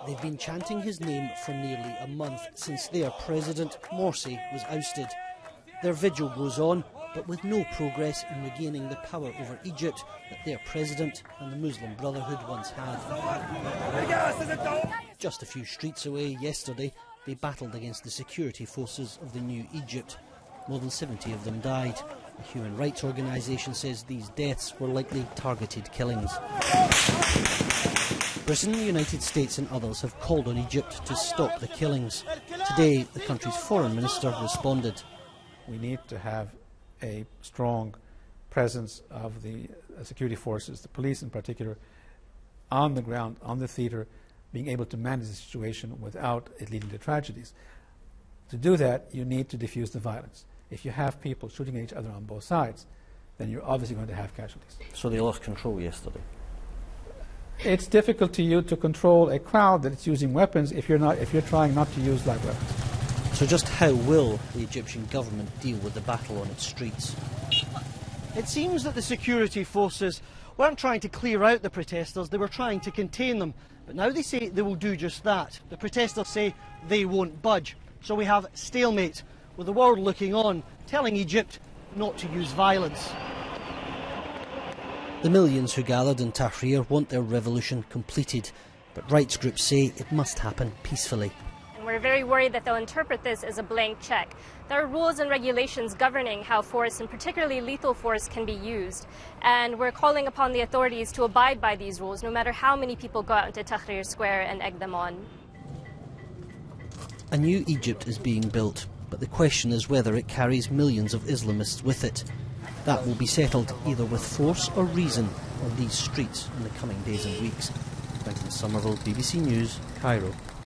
They've been chanting his name for nearly a month, since their President Morsi was ousted. Their vigil goes on, but with no progress in regaining the power over Egypt that their President and the Muslim Brotherhood once had. Just a few streets away yesterday, they battled against the security forces of the new Egypt. More than 70 of them died. A human rights organisation says these deaths were likely targeted killings. Britain, the United States and others have called on Egypt to stop the killings. Today, the country's foreign minister responded. We need to have a strong presence of the security forces, the police in particular, on the ground, on the theatre, being able to manage the situation without it leading to tragedies. To do that, you need to defuse the violence. If you have people shooting at each other on both sides, then you're obviously going to have casualties. So they lost control yesterday? It's difficult to you to control a crowd that's using weapons if you're trying not to use live weapons. So just how will the Egyptian government deal with the battle on its streets? It seems that the security forces weren't trying to clear out the protesters, they were trying to contain them. But now they say they will do just that. The protesters say they won't budge. So we have stalemate, with the world looking on, telling Egypt not to use violence. The millions who gathered in Tahrir want their revolution completed, but rights groups say it must happen peacefully. We're very worried that they'll interpret this as a blank check. There are rules and regulations governing how force, and particularly lethal force, can be used. And we're calling upon the authorities to abide by these rules, no matter how many people go out into Tahrir Square and egg them on. A new Egypt is being built, but the question is whether it carries millions of Islamists with it. That will be settled either with force or reason on these streets in the coming days and weeks. Quentin Sommerville, BBC News, Cairo.